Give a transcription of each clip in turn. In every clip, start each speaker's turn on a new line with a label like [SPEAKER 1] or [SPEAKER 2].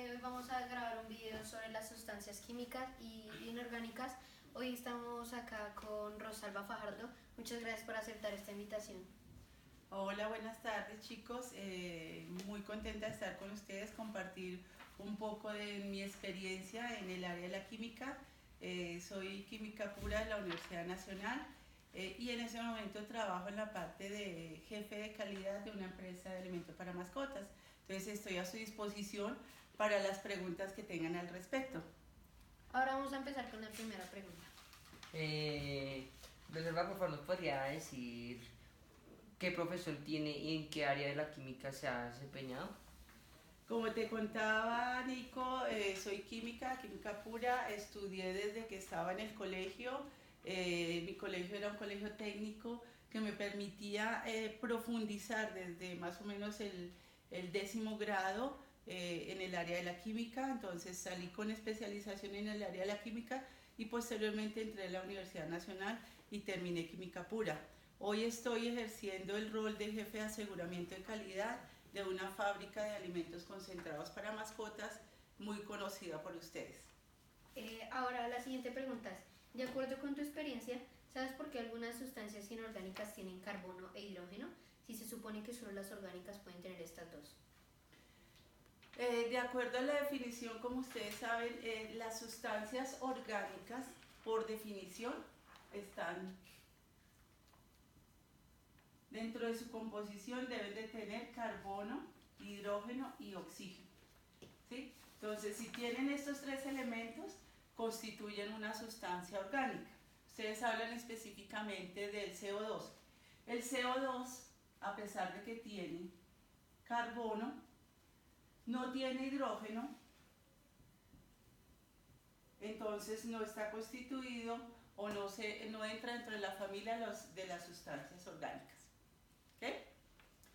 [SPEAKER 1] hoy vamos a grabar un video sobre las sustancias químicas y inorgánicas. Hoy estamos acá con Rosalba Fajardo. Muchas gracias por aceptar esta invitación.
[SPEAKER 2] Hola, buenas tardes chicos. Muy contenta de estar con ustedes, compartir un poco de mi experiencia en el área de la química. Soy química pura de la Universidad Nacional y en ese momento trabajo en la parte de jefe de calidad de una empresa de alimentos para mascotas. Entonces estoy a su disposición para las preguntas que tengan al respecto.
[SPEAKER 1] Ahora vamos a empezar con la primera pregunta.
[SPEAKER 3] Reserva, por favor, ¿nos podría decir qué profesión tiene y en qué área de la química se ha desempeñado?
[SPEAKER 2] Como te contaba, Nico, soy química pura. Estudié desde que estaba en el colegio. Mi colegio era un colegio técnico que me permitía profundizar desde más o menos el 10º grado en el área de la química. Entonces salí con especialización en el área de la química y posteriormente entré a la Universidad Nacional y terminé química pura. Hoy estoy ejerciendo el rol de jefe de aseguramiento de calidad de una fábrica de alimentos concentrados para mascotas muy conocida por ustedes.
[SPEAKER 1] Ahora la siguiente pregunta es, de acuerdo con tu experiencia, ¿sabes por qué algunas sustancias inorgánicas tienen carbono e hidrógeno? Si se supone que solo las orgánicas pueden tener estas dos.
[SPEAKER 2] De acuerdo a la definición, como ustedes saben, las sustancias orgánicas, por definición, están dentro de su composición, deben de tener carbono, hidrógeno y oxígeno, ¿sí? Entonces, si tienen estos tres elementos, constituyen una sustancia orgánica. Ustedes hablan específicamente del CO2. El CO2, a pesar de que tiene carbono, no tiene hidrógeno, entonces no está constituido o no entra dentro de la familia de las sustancias orgánicas. ¿Ok?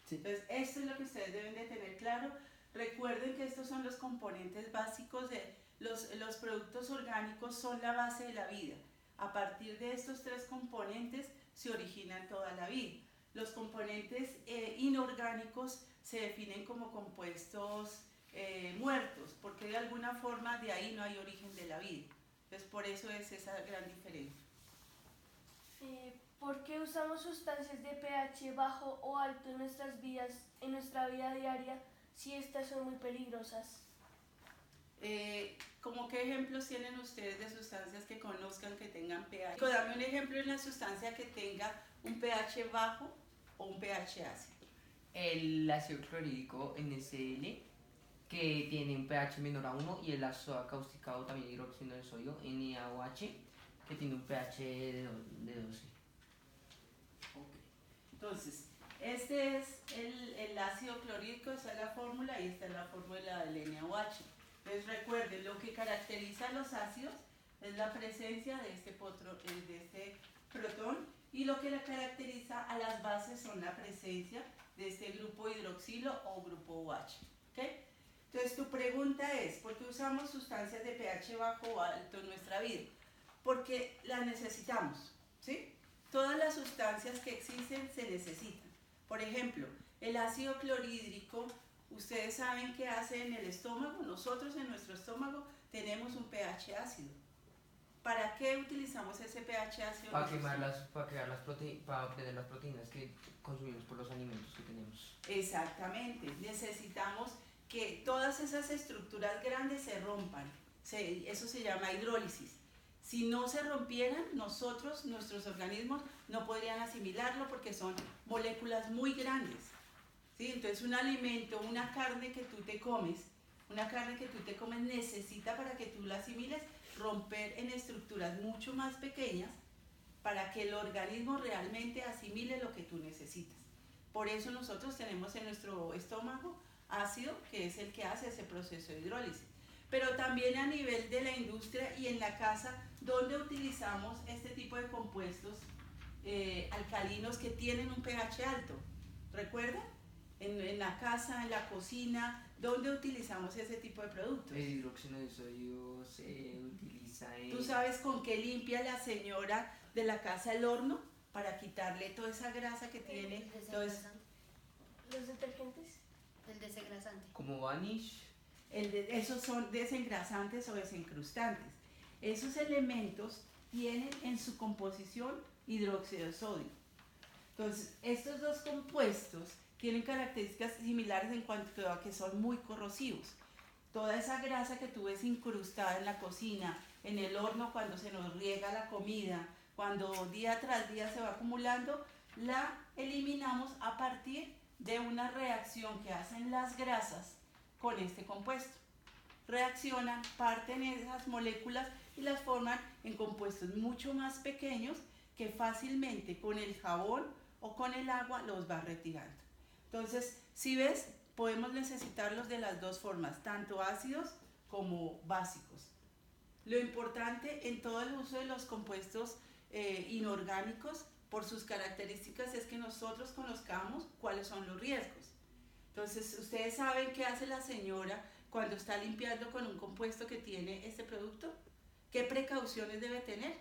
[SPEAKER 2] Sí. Entonces, esto es lo que ustedes deben de tener claro. Recuerden que estos son los componentes básicos de los productos orgánicos, son la base de la vida. A partir de estos tres componentes se origina toda la vida. Los componentes inorgánicos se definen como compuestos muertos, porque de alguna forma de ahí no hay origen de la vida. Entonces, por eso es esa gran diferencia.
[SPEAKER 4] ¿Por qué usamos sustancias de pH bajo o alto en nuestras vidas, en nuestra vida diaria, si estas son muy peligrosas?
[SPEAKER 2] ¿Cómo qué ejemplos tienen ustedes de sustancias que conozcan que tengan pH? Dame un ejemplo de una sustancia que tenga un pH bajo o un pH ácido.
[SPEAKER 3] El ácido clorhídrico NaCl, que tiene un pH menor a 1, y el ácido acáusticado, también hidróxido de sodio, NaOH, que tiene un pH de 12.
[SPEAKER 2] Okay. Entonces, este es el ácido clorhídrico, esa es la fórmula, y esta es la fórmula del NaOH. Entonces recuerden, lo que caracteriza a los ácidos es la presencia de este protón, y lo que la caracteriza a las bases son la presencia de este grupo hidroxilo o grupo OH. ¿Okay? Entonces tu pregunta es, ¿por qué usamos sustancias de pH bajo o alto en nuestra vida? Porque las necesitamos, ¿sí? Todas las sustancias que existen se necesitan. Por ejemplo, el ácido clorhídrico, ustedes saben qué hace en el estómago. Nosotros en nuestro estómago tenemos un pH ácido. ¿Para qué utilizamos ese pH ácido?
[SPEAKER 3] Para obtener las proteínas que consumimos por los alimentos que tenemos.
[SPEAKER 2] Exactamente. Necesitamos que todas esas estructuras grandes se rompan. Eso se llama hidrólisis. Si no se rompieran, nuestros organismos no podrían asimilarlo porque son moléculas muy grandes, ¿sí? Entonces un alimento, una carne que tú te comes necesita, para que tú la asimiles, romper en estructuras mucho más pequeñas para que el organismo realmente asimile lo que tú necesitas. Por eso nosotros tenemos en nuestro estómago ácido, que es el que hace ese proceso de hidrólisis. Pero también a nivel de la industria y en la casa, donde utilizamos este tipo de compuestos alcalinos que tienen un pH alto. ¿Recuerdan? En la casa, en la cocina, ¿dónde utilizamos ese tipo de productos?
[SPEAKER 3] El hidróxido de sodio se utiliza en...
[SPEAKER 2] ¿Tú sabes con qué limpia la señora de la casa el horno? Para quitarle toda esa grasa que tiene.
[SPEAKER 4] ¿Los detergentes?
[SPEAKER 1] El desengrasante.
[SPEAKER 3] Como Vanish.
[SPEAKER 2] Esos son desengrasantes o desencrustantes. Esos elementos tienen en su composición hidróxido de sodio. Entonces, estos dos compuestos tienen características similares en cuanto a que son muy corrosivos. Toda esa grasa que tú ves incrustada en la cocina, en el horno cuando se nos riega la comida, cuando día tras día se va acumulando, la eliminamos a partir de una reacción que hacen las grasas con este compuesto. Reaccionan, parten esas moléculas y las forman en compuestos mucho más pequeños que fácilmente con el jabón o con el agua los va retirando. Entonces, si ves, podemos necesitarlos de las dos formas, tanto ácidos como básicos. Lo importante en todo el uso de los compuestos inorgánicos, por sus características, es que nosotros conozcamos cuáles son los riesgos. Entonces, ustedes saben qué hace la señora cuando está limpiando con un compuesto que tiene este producto. ¿Qué precauciones debe tener?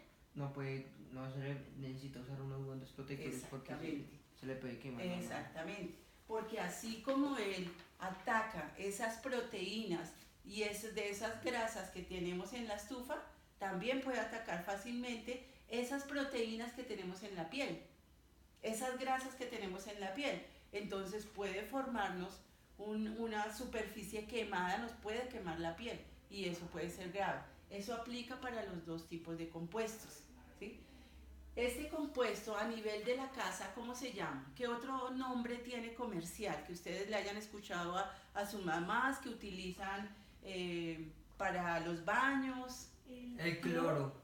[SPEAKER 3] Necesita usar unos guantes protectores porque se le puede quemar.
[SPEAKER 2] Exactamente, porque así como él ataca esas proteínas y de esas grasas que tenemos en la estufa, también puede atacar fácilmente esas proteínas que tenemos en la piel, esas grasas que tenemos en la piel. Entonces puede formarnos una superficie quemada, nos puede quemar la piel y eso puede ser grave. Eso aplica para los dos tipos de compuestos, ¿sí? Este compuesto a nivel de la casa, ¿cómo se llama? ¿Qué otro nombre tiene comercial que ustedes le hayan escuchado a sus mamás que utilizan para los baños?
[SPEAKER 3] El cloro.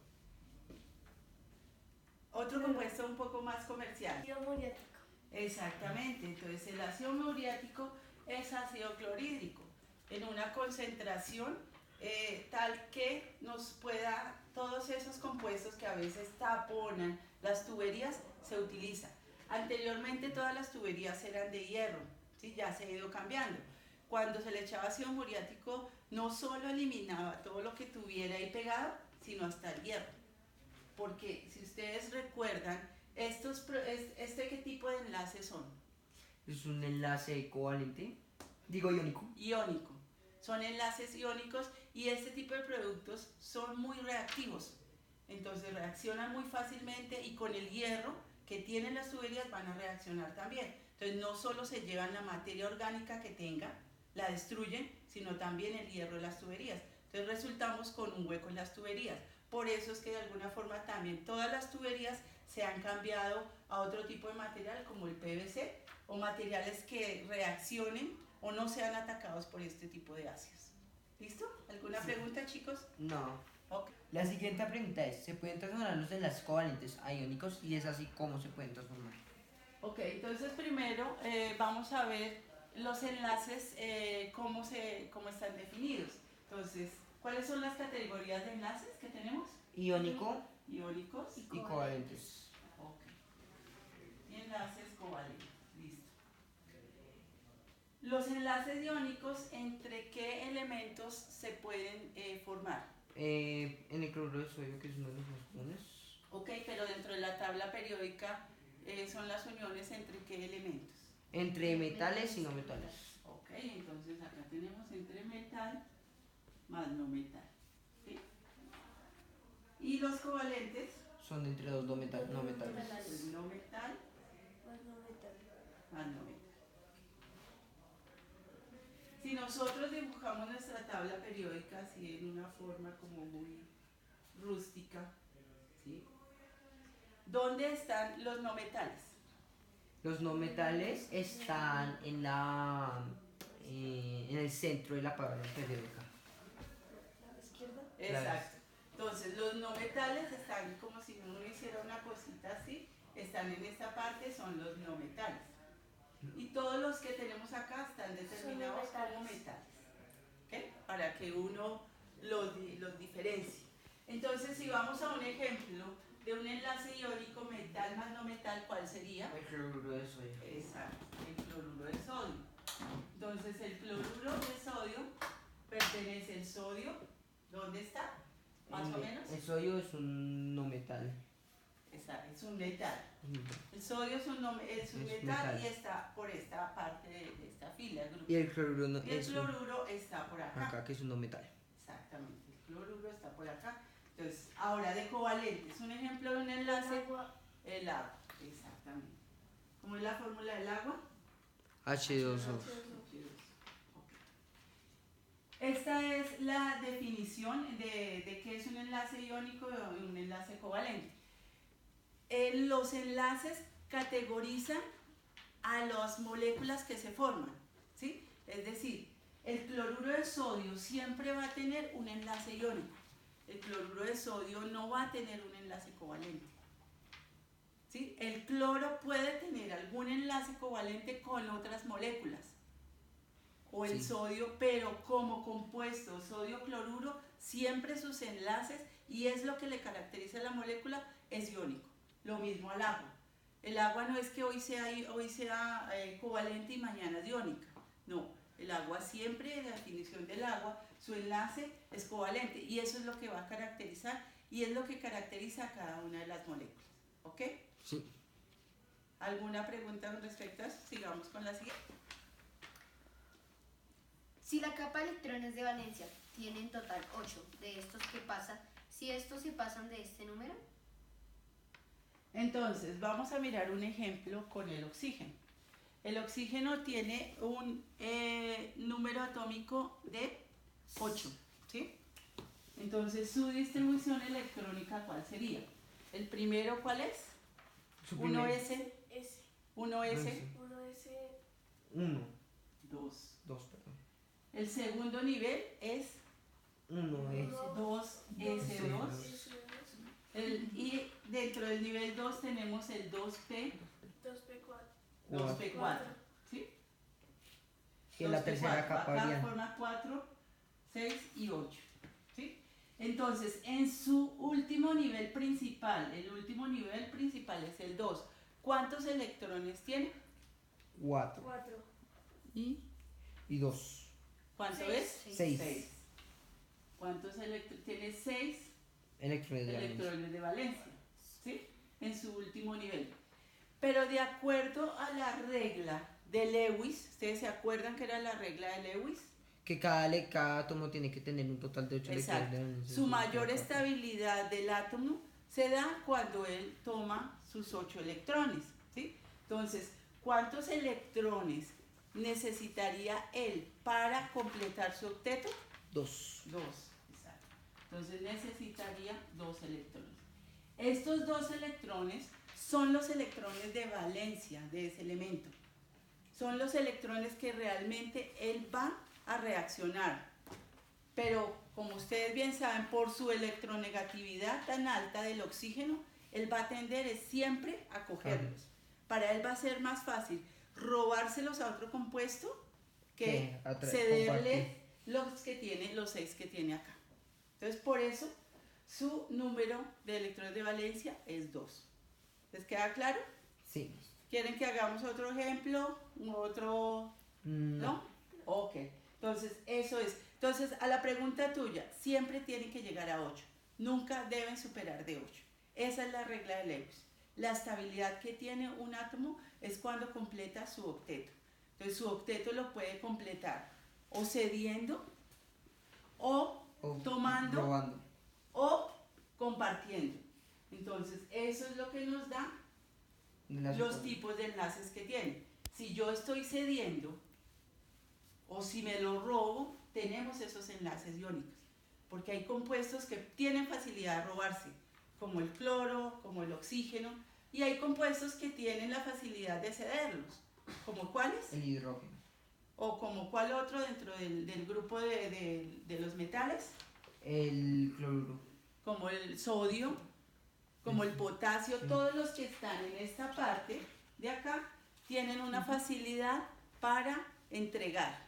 [SPEAKER 2] Otro compuesto un poco más comercial.
[SPEAKER 4] Ácido muriático.
[SPEAKER 2] Exactamente, entonces el ácido muriático es ácido clorhídrico en una concentración tal que nos pueda, todos esos compuestos que a veces taponan las tuberías se utilizan. Anteriormente todas las tuberías eran de hierro, ¿sí? Ya se ha ido cambiando. Cuando se le echaba ácido muriático no solo eliminaba todo lo que tuviera ahí pegado, sino hasta el hierro. Porque si ustedes recuerdan, ¿qué tipo de enlaces son?
[SPEAKER 3] Es un enlace covalente, iónico.
[SPEAKER 2] Iónico. Son enlaces iónicos y este tipo de productos son muy reactivos. Entonces reaccionan muy fácilmente y con el hierro que tienen las tuberías van a reaccionar también. Entonces no solo se llevan la materia orgánica que tenga, la destruyen, sino también el hierro de las tuberías. Entonces resultamos con un hueco en las tuberías. Por eso es que de alguna forma también todas las tuberías se han cambiado a otro tipo de material como el PVC o materiales que reaccionen o no sean atacados por este tipo de ácidos. ¿Listo? ¿Alguna pregunta, chicos?
[SPEAKER 3] No.
[SPEAKER 2] Okay.
[SPEAKER 3] La siguiente pregunta es, ¿se pueden transformar los enlaces covalentes a iónicos? Y es así como se pueden transformar.
[SPEAKER 2] Ok, entonces primero vamos a ver los enlaces, cómo están definidos. Entonces, ¿cuáles son las categorías de enlaces que tenemos?
[SPEAKER 3] Iónico
[SPEAKER 2] Iónicos
[SPEAKER 3] y covalentes.
[SPEAKER 2] Ok. Y enlaces covalentes. Listo. Los enlaces iónicos, ¿entre qué elementos se pueden formar?
[SPEAKER 3] En el cloruro de sodio, que es uno de los más comunes.
[SPEAKER 2] Ok, pero dentro de la tabla periódica son las uniones entre qué elementos?
[SPEAKER 3] Entre metales y no metales.
[SPEAKER 2] Ok, entonces acá tenemos entre metal más no metal. ¿Sí? Y los covalentes
[SPEAKER 3] Son entre los no metales.
[SPEAKER 2] pues no metal
[SPEAKER 4] Más no metal.
[SPEAKER 2] más no metal. Si nosotros dibujamos nuestra tabla periódica así en una forma como muy rústica, ¿sí? ¿Dónde están los no metales?
[SPEAKER 3] Los no metales están en el centro de la tabla periódica.
[SPEAKER 4] ¿A la izquierda?
[SPEAKER 2] Exacto. Entonces los no metales están como si uno hiciera una cosita así, están en esta parte, son los no metales. Y todos los que tenemos acá están determinados como metales. ¿Okay? Para que uno los diferencie. Entonces si vamos a un ejemplo de un enlace iónico metal más no metal, ¿cuál sería?
[SPEAKER 3] El cloruro de sodio.
[SPEAKER 2] Exacto, el cloruro de sodio. Entonces el cloruro de sodio pertenece al sodio, ¿dónde está? Más o menos.
[SPEAKER 3] El sodio es un no metal.
[SPEAKER 2] Es un metal. El sodio es un
[SPEAKER 3] Es
[SPEAKER 2] metal,
[SPEAKER 3] metal.
[SPEAKER 2] y está por esta parte de esta fila. El grupo.
[SPEAKER 3] Y el cloruro no,
[SPEAKER 2] Y el
[SPEAKER 3] es
[SPEAKER 2] cloruro está por acá.
[SPEAKER 3] acá, que es un no metal.
[SPEAKER 2] Exactamente, el cloruro está por acá. Entonces, ahora de covalentes, un ejemplo de un enlace,
[SPEAKER 4] Agua.
[SPEAKER 2] el agua, exactamente. ¿Cómo es la fórmula del agua?
[SPEAKER 3] H2O.
[SPEAKER 2] Esta es la definición de qué es un enlace iónico y un enlace covalente. Los enlaces categorizan a las moléculas que se forman, ¿sí? Es decir, el cloruro de sodio siempre va a tener un enlace iónico. El cloruro de sodio no va a tener un enlace covalente, ¿sí? El cloro puede tener algún enlace covalente con otras moléculas, o el
[SPEAKER 3] Sí.
[SPEAKER 2] sodio, pero como compuesto sodio-cloruro, siempre sus enlaces, y es lo que le caracteriza a la molécula, es iónico. Lo mismo al agua. El agua no es que hoy sea covalente y mañana es iónica. No, el agua siempre, la definición del agua, su enlace es covalente, y eso es lo que va a caracterizar, y es lo que caracteriza a cada una de las moléculas. ¿Ok?
[SPEAKER 3] Sí.
[SPEAKER 2] ¿Alguna pregunta con respecto a eso? Sigamos con la siguiente.
[SPEAKER 1] Si la capa de electrones de valencia tiene en total 8 de estos, ¿qué pasa si estos se pasan de este número?
[SPEAKER 2] Entonces, vamos a mirar un ejemplo con el oxígeno. El oxígeno tiene un número atómico de 8, ¿sí? Entonces, su distribución electrónica, ¿cuál sería? El primero, ¿cuál es?
[SPEAKER 3] Su primer-
[SPEAKER 2] 1s,
[SPEAKER 4] S.
[SPEAKER 2] 1s,
[SPEAKER 4] 1S.
[SPEAKER 3] 1,
[SPEAKER 2] 2.
[SPEAKER 3] 2, perdón.
[SPEAKER 2] El segundo nivel es
[SPEAKER 3] 1 es
[SPEAKER 2] 2s2. Y dentro del nivel 2 tenemos el 2p,
[SPEAKER 4] 2P4.
[SPEAKER 2] 2p4, ¿sí?
[SPEAKER 3] que la
[SPEAKER 2] 2p4.
[SPEAKER 3] tercera capa
[SPEAKER 2] Acá
[SPEAKER 3] haría.
[SPEAKER 2] forma 4, 6 y 8, ¿sí? Entonces, en su último nivel principal, el último nivel principal es el 2. ¿Cuántos electrones tiene?
[SPEAKER 3] 4
[SPEAKER 4] 4.
[SPEAKER 2] ¿Y
[SPEAKER 3] y 2.
[SPEAKER 2] cuánto
[SPEAKER 4] Seis.
[SPEAKER 2] es?
[SPEAKER 3] 6
[SPEAKER 2] 6. ¿Cuántos electrones? Tiene 6
[SPEAKER 3] electrones de valencia.
[SPEAKER 2] electrones de valencia, ¿sí? En su último nivel. Pero de acuerdo a la regla de Lewis, ¿ustedes se acuerdan que era la regla de Lewis?
[SPEAKER 3] Que cada átomo tiene que tener un total de 8 electrones
[SPEAKER 2] Exacto.
[SPEAKER 3] de valencia.
[SPEAKER 2] Su mayor estabilidad del átomo se da cuando él toma sus 8 electrones, ¿sí? Entonces, ¿cuántos electrones necesitaría él para completar su octeto?
[SPEAKER 3] 2.
[SPEAKER 2] 2, exacto. Entonces necesitaría 2 electrones. Estos 2 electrones son los electrones de valencia de ese elemento. Son los electrones que realmente él va a reaccionar. Pero, como ustedes bien saben, por su electronegatividad tan alta del oxígeno, él va a tender siempre a cogerlos. Para él va a ser más fácil robárselos a otro compuesto que cederle los 6 que tiene acá. Entonces, por eso, su número de electrones de valencia es 2. ¿Les queda claro?
[SPEAKER 3] Sí.
[SPEAKER 2] ¿Quieren que hagamos otro ejemplo? ¿Otro? ¿No? Ok. Entonces, eso es. Entonces, a la pregunta tuya, siempre tienen que llegar a 8. Nunca deben superar de 8. Esa es la regla de Lewis. La estabilidad que tiene un átomo es cuando completa su octeto. Entonces, su octeto lo puede completar o cediendo, o tomando,
[SPEAKER 3] robando,
[SPEAKER 2] o compartiendo. Entonces, eso es lo que nos da los tipos de enlaces que tiene. Si yo estoy cediendo o si me lo robo, tenemos esos enlaces iónicos, porque hay compuestos que tienen facilidad de robarse, como el cloro, como el oxígeno, y hay compuestos que tienen la facilidad de cederlos, como cuáles,
[SPEAKER 3] el hidrógeno,
[SPEAKER 2] o como cuál otro dentro del grupo de los metales,
[SPEAKER 3] el cloruro,
[SPEAKER 2] como el sodio, como el potasio. Todos los que están en esta parte de acá tienen una facilidad para entregar,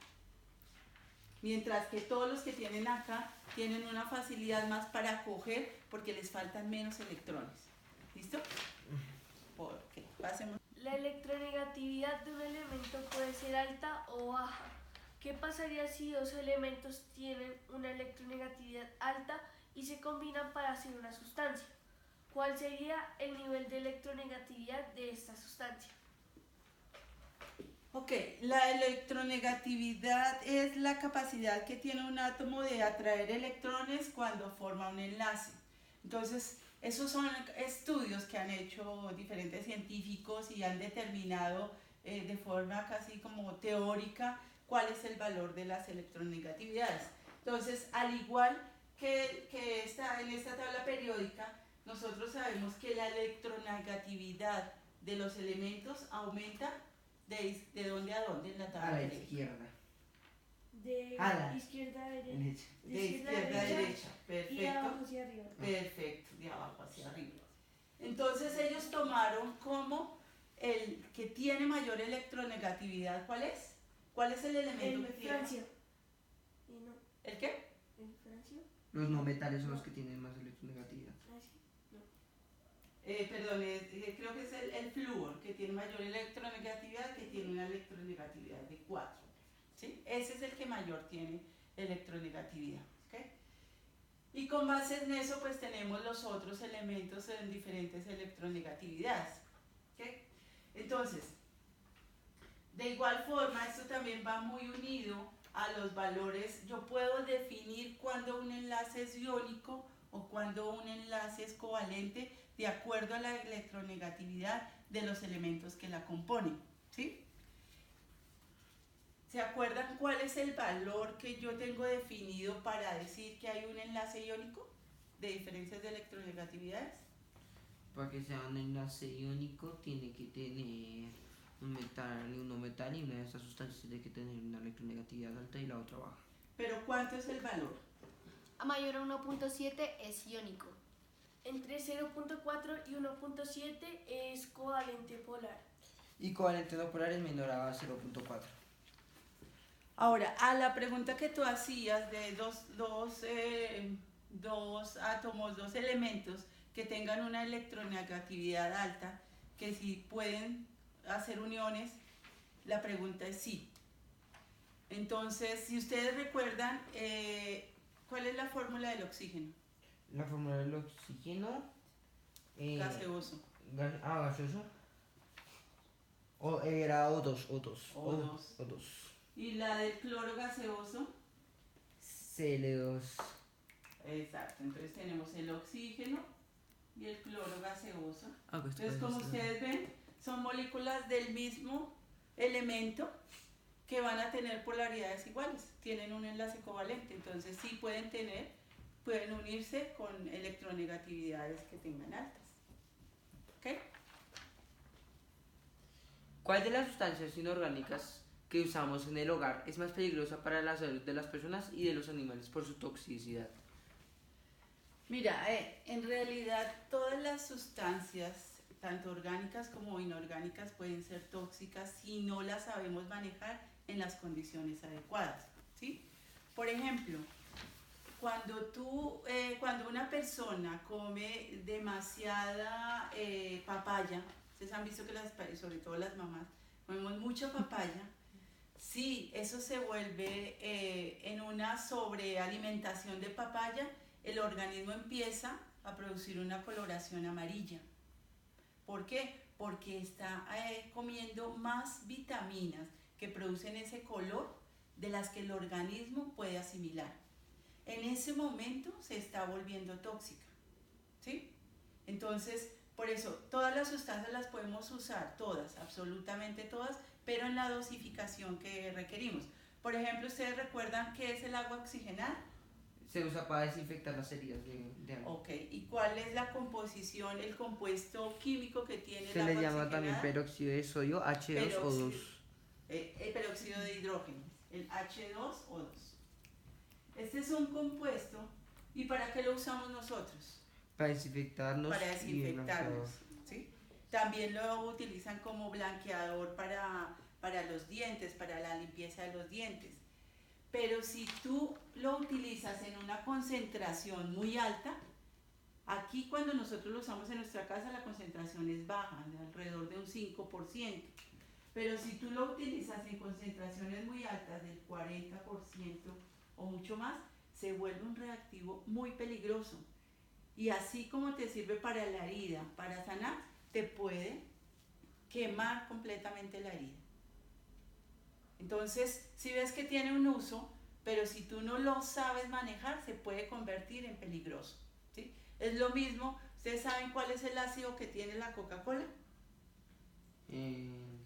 [SPEAKER 2] mientras que todos los que tienen acá tienen una facilidad más para coger, porque les faltan menos electrones. ¿Listo? Ok, pasemos.
[SPEAKER 4] La electronegatividad de un elemento puede ser alta o baja. ¿Qué pasaría si dos elementos tienen una electronegatividad alta y se combinan para hacer una sustancia? ¿Cuál sería el nivel de electronegatividad de esta sustancia?
[SPEAKER 2] Ok, la electronegatividad es la capacidad que tiene un átomo de atraer electrones cuando forma un enlace. Entonces, esos son estudios que han hecho diferentes científicos y han determinado de forma casi como teórica cuál es el valor de las electronegatividades. Entonces, al igual que en esta tabla periódica, nosotros sabemos que la electronegatividad de los elementos aumenta de dónde a dónde en la
[SPEAKER 3] A
[SPEAKER 2] tabla
[SPEAKER 3] la
[SPEAKER 2] periódica.
[SPEAKER 3] izquierda.
[SPEAKER 4] De
[SPEAKER 3] la
[SPEAKER 4] izquierda a derecha.
[SPEAKER 3] Derecha.
[SPEAKER 2] De izquierda a derecha.
[SPEAKER 4] Y de
[SPEAKER 2] Perfecto.
[SPEAKER 4] abajo hacia arriba.
[SPEAKER 2] Perfecto, de abajo hacia arriba. Entonces ellos tomaron como el que tiene mayor electronegatividad, ¿cuál es? ¿Cuál es el elemento
[SPEAKER 4] En
[SPEAKER 2] que tiene?
[SPEAKER 4] Francia. Y no,
[SPEAKER 2] ¿El qué?
[SPEAKER 4] en Francia.
[SPEAKER 3] Los no metales son los que tienen más electronegatividad.
[SPEAKER 4] Francia.
[SPEAKER 2] Perdón, creo que es el flúor, que tiene mayor electronegatividad, que tiene una electronegatividad de 4. ¿Sí? Ese es el que mayor tiene electronegatividad. ¿Okay? Y con base en eso, pues tenemos los otros elementos en diferentes electronegatividades. ¿Okay? Entonces, de igual forma, esto también va muy unido a los valores. Yo puedo definir cuándo un enlace es iónico o cuándo un enlace es covalente de acuerdo a la electronegatividad de los elementos que la componen. ¿Sí? ¿Se acuerdan cuál es el valor que yo tengo definido para decir que hay un enlace iónico de diferencias de electronegatividades?
[SPEAKER 3] Para que sea un enlace iónico tiene que tener un metal y un no metal, y una de estas sustancias tiene que tener una electronegatividad alta y la otra baja.
[SPEAKER 2] ¿Pero cuánto es el valor?
[SPEAKER 1] A mayor a 1.7 es iónico.
[SPEAKER 4] Entre 0.4 y 1.7 es covalente polar.
[SPEAKER 3] Y covalente no polar es menor a 0.4.
[SPEAKER 2] Ahora, a la pregunta que tú hacías de dos átomos, dos elementos que tengan una electronegatividad alta, que si pueden hacer uniones, la pregunta es sí. Entonces, si ustedes recuerdan, ¿cuál es la fórmula del oxígeno?
[SPEAKER 3] La fórmula del oxígeno.
[SPEAKER 2] Gaseoso.
[SPEAKER 3] Gaseoso. Era O2.
[SPEAKER 2] O2. ¿Y la del cloro gaseoso?
[SPEAKER 3] Cl2.
[SPEAKER 2] Exacto, entonces tenemos el oxígeno y el cloro gaseoso.
[SPEAKER 3] Pues
[SPEAKER 2] Entonces, como ustedes ven, son moléculas del mismo elemento que van a tener polaridades iguales, tienen un enlace covalente, entonces sí pueden unirse con electronegatividades que tengan altas. ¿Ok?
[SPEAKER 3] ¿Cuál de las sustancias inorgánicas que usamos en el hogar es más peligrosa para la salud de las personas y de los animales por su toxicidad?
[SPEAKER 2] Mira, en realidad todas las sustancias, tanto orgánicas como inorgánicas, pueden ser tóxicas si no las sabemos manejar en las condiciones adecuadas, ¿sí? Por ejemplo, cuando una persona come demasiada papaya, ustedes han visto que sobre todo las mamás, comemos mucha papaya, sí, eso se vuelve en una sobrealimentación de papaya, el organismo empieza a producir una coloración amarilla. ¿Por qué? Porque está comiendo más vitaminas que producen ese color de las que el organismo puede asimilar. En ese momento se está volviendo tóxica, ¿sí? Entonces, por eso, todas las sustancias las podemos usar, todas, absolutamente todas, pero en la dosificación que requerimos. Por ejemplo, ¿ustedes recuerdan qué es el agua oxigenada?
[SPEAKER 3] Se usa para desinfectar las heridas de agua.
[SPEAKER 2] Ok, ¿y cuál es la composición, el compuesto químico que tiene el
[SPEAKER 3] Se
[SPEAKER 2] agua
[SPEAKER 3] le llama
[SPEAKER 2] oxigenada?
[SPEAKER 3] también peróxido de sodio, H2O2.
[SPEAKER 2] El peróxido de hidrógeno, el H2O2. Este es un compuesto, ¿y para qué lo usamos nosotros?
[SPEAKER 3] Para desinfectarnos.
[SPEAKER 2] Para
[SPEAKER 3] y
[SPEAKER 2] desinfectarnos, ¿sí? También lo utilizan como blanqueador para los dientes, para la limpieza de los dientes. Pero si tú lo utilizas en una concentración muy alta, aquí cuando nosotros lo usamos en nuestra casa la concentración es baja, de alrededor de un 5%. Pero si tú lo utilizas en concentraciones muy altas, del 40% o mucho más, se vuelve un reactivo muy peligroso. Y así como te sirve para la herida, para sanar, te puede quemar completamente la herida. Entonces, si ves que tiene un uso, pero si tú no lo sabes manejar, se puede convertir en peligroso, ¿sí? Es lo mismo, ¿ustedes saben cuál es el ácido que tiene la Coca-Cola?
[SPEAKER 3] El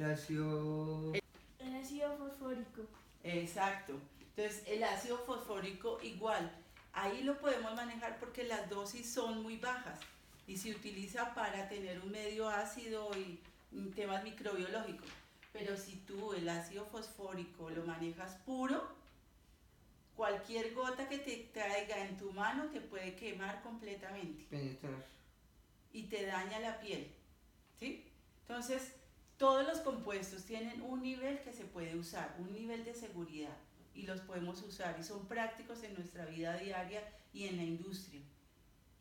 [SPEAKER 3] ácido...
[SPEAKER 4] El ácido fosfórico.
[SPEAKER 2] Exacto. Entonces, el ácido fosfórico igual. Ahí lo podemos manejar porque las dosis son muy bajas y se utiliza para tener un medio ácido y temas microbiológicos. Pero si tú el ácido fosfórico lo manejas puro, cualquier gota que te traiga en tu mano te puede quemar completamente
[SPEAKER 3] Penetrar.
[SPEAKER 2] y te daña la piel, ¿sí? Entonces, todos los compuestos tienen un nivel que se puede usar, un nivel de seguridad, y los podemos usar y son prácticos en nuestra vida diaria y en la industria.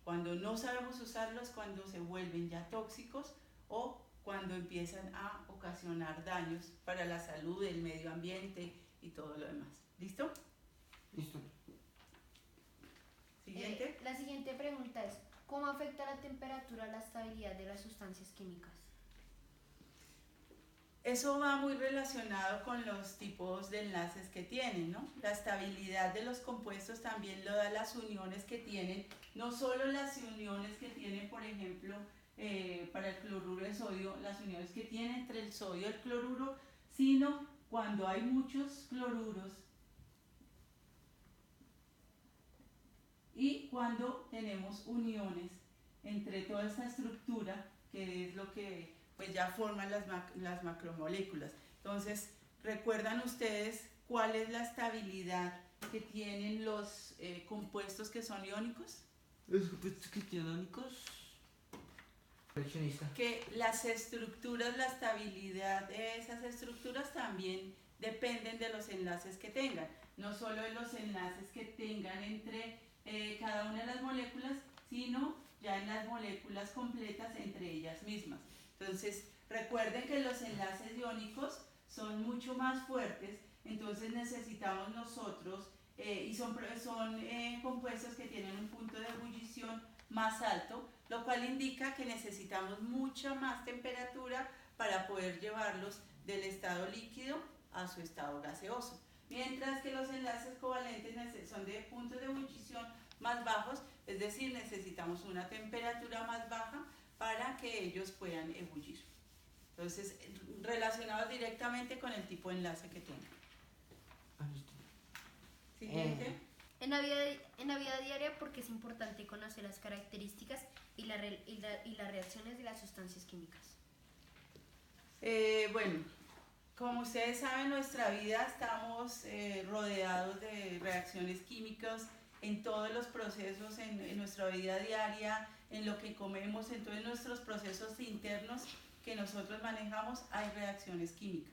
[SPEAKER 2] Cuando no sabemos usarlos, cuando se vuelven ya tóxicos o cuando empiezan a ocasionar daños para la salud, el medio ambiente y todo lo demás. ¿Listo?
[SPEAKER 3] Listo.
[SPEAKER 2] Siguiente.
[SPEAKER 1] La siguiente pregunta es, ¿cómo afecta la temperatura a la estabilidad de las sustancias químicas?
[SPEAKER 2] Eso va muy relacionado con los tipos de enlaces que tienen, ¿no? La estabilidad de los compuestos también lo da las uniones que tienen, no solo las uniones que tienen, por ejemplo, para el cloruro de sodio, las uniones que tiene entre el sodio y el cloruro, sino cuando hay muchos cloruros y cuando tenemos uniones entre toda esta estructura, que es lo que pues ya forman las macromoléculas. Entonces, ¿recuerdan ustedes cuál es la estabilidad que tienen los compuestos que son iónicos?
[SPEAKER 3] Los compuestos iónicos. Coleccionista.
[SPEAKER 2] Que las estructuras, la estabilidad de esas estructuras también dependen de los enlaces que tengan. No solo de los enlaces que tengan entre cada una de las moléculas, sino ya en las moléculas completas entre ellas mismas. Entonces, recuerden que los enlaces iónicos son mucho más fuertes, entonces necesitamos nosotros, y son compuestos que tienen un punto de ebullición más alto, lo cual indica que necesitamos mucha más temperatura para poder llevarlos del estado líquido a su estado gaseoso. Mientras que los enlaces covalentes son de puntos de ebullición más bajos, es decir, necesitamos una temperatura más baja para que ellos puedan ebullir. Entonces, relacionados directamente con el tipo de enlace que tengan. Siguiente.
[SPEAKER 1] En la vida diaria, ¿por qué es importante conocer las características y las reacciones de las sustancias químicas?
[SPEAKER 2] Bueno, como ustedes saben, en nuestra vida estamos rodeados de reacciones químicas en todos los procesos, en nuestra vida diaria, en lo que comemos, en todos nuestros procesos internos que nosotros manejamos, hay reacciones químicas.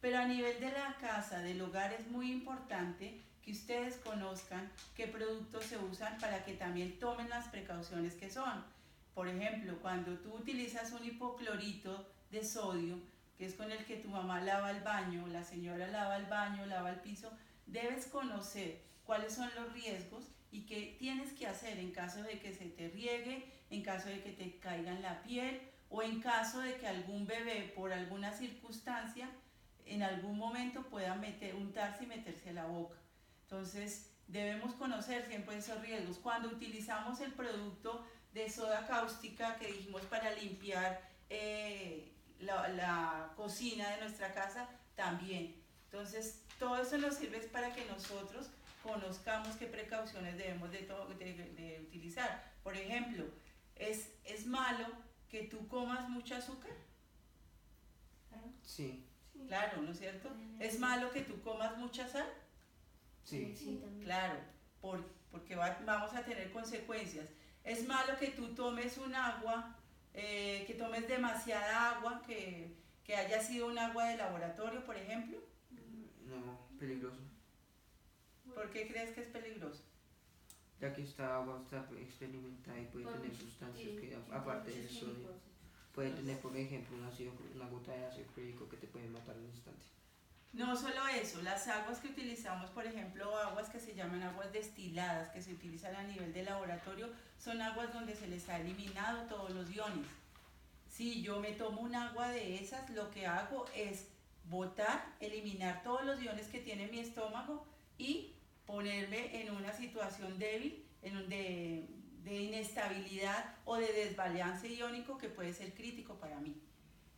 [SPEAKER 2] Pero a nivel de la casa, del hogar, es muy importante que ustedes conozcan qué productos se usan para que también tomen las precauciones que son. Por ejemplo, cuando tú utilizas un hipoclorito de sodio, que es con el que tu mamá lava el baño, la señora lava el baño, lava el piso, debes conocer cuáles son los riesgos y qué tienes que hacer en caso de que se te riegue, en caso de que te caiga en la piel o en caso de que algún bebé por alguna circunstancia en algún momento pueda untarse y meterse a la boca. Entonces debemos conocer siempre esos riesgos. Cuando utilizamos el producto de soda cáustica que dijimos para limpiar la cocina de nuestra casa, también. Entonces todo eso nos sirve para que nosotros conozcamos qué precauciones debemos de utilizar. Por ejemplo, ¿es malo que tú comas mucho azúcar?
[SPEAKER 3] Sí.
[SPEAKER 2] Claro, ¿no es cierto? ¿Es malo que tú comas mucha sal?
[SPEAKER 3] Sí.
[SPEAKER 1] Sí, también.
[SPEAKER 2] Claro, porque vamos a tener consecuencias. ¿Es malo que tú tomes un agua, que tomes demasiada agua, que haya sido un agua de laboratorio, por ejemplo?
[SPEAKER 3] No, peligroso.
[SPEAKER 2] ¿Por qué crees que es peligroso?
[SPEAKER 3] Ya que esta agua está experimentada y puede tener sustancias que, aparte del sodio, puede tener, por ejemplo, una gota de ácido clorhídrico que te puede matar al instante.
[SPEAKER 2] No solo eso, las aguas que utilizamos, por ejemplo, aguas que se llaman aguas destiladas, que se utilizan a nivel de laboratorio, son aguas donde se les ha eliminado todos los iones. Si yo me tomo un agua de esas, lo que hago es botar, eliminar todos los iones que tiene mi estómago y ponerme en una situación débil, de inestabilidad o de desbalance iónico que puede ser crítico para mí.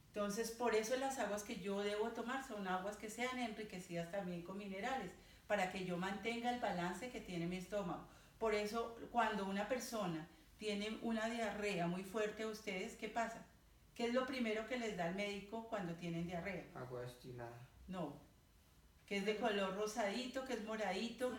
[SPEAKER 2] Entonces, por eso las aguas que yo debo tomar son aguas que sean enriquecidas también con minerales, para que yo mantenga el balance que tiene mi estómago. Por eso, cuando una persona tiene una diarrea muy fuerte, ¿ustedes qué pasa? ¿Qué es lo primero que les da el médico cuando tienen diarrea?
[SPEAKER 3] Agua destilada.
[SPEAKER 2] No, que es de color rosadito, que es moradito.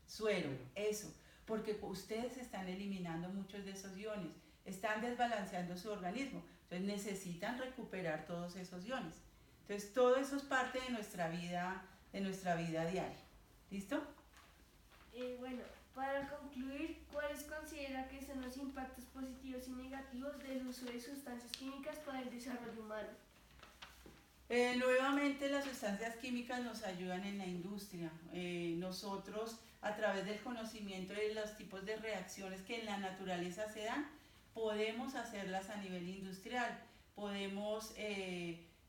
[SPEAKER 2] Suero, eso, porque ustedes están eliminando muchos de esos iones, están desbalanceando su organismo. Entonces necesitan recuperar todos esos iones. Entonces todo eso es parte de nuestra vida diaria. ¿Listo?
[SPEAKER 4] Bueno, para concluir, ¿cuáles considera que son los impactos positivos y negativos del uso de sustancias químicas para el desarrollo humano?
[SPEAKER 2] Nuevamente las sustancias químicas nos ayudan en la industria. Nosotros, a través del conocimiento de los tipos de reacciones que en la naturaleza se dan, podemos hacerlas a nivel industrial, podemos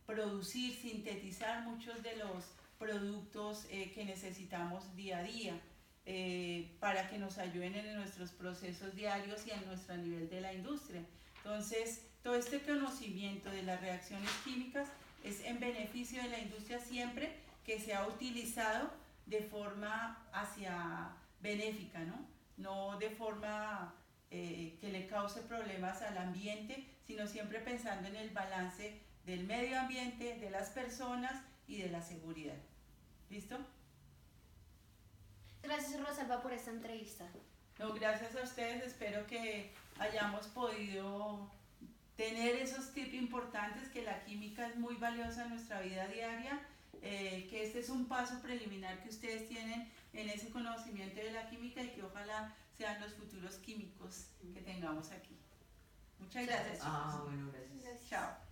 [SPEAKER 2] producir, sintetizar muchos de los productos que necesitamos día a día para que nos ayuden en nuestros procesos diarios y a nuestro nivel de la industria. Entonces, todo este conocimiento de las reacciones químicas es en beneficio de la industria siempre que sea utilizado de forma hacia benéfica, ¿no? No de forma que le cause problemas al ambiente, sino siempre pensando en el balance del medio ambiente, de las personas y de la seguridad. ¿Listo?
[SPEAKER 1] Gracias, Rosalba, por esta entrevista.
[SPEAKER 2] No, gracias a ustedes, espero que hayamos podido tener esos tips importantes, que la química es muy valiosa en nuestra vida diaria, que este es un paso preliminar que ustedes tienen en ese conocimiento de la química y que ojalá sean los futuros químicos que tengamos aquí. Muchas gracias.
[SPEAKER 3] Bueno, gracias.
[SPEAKER 2] Chao.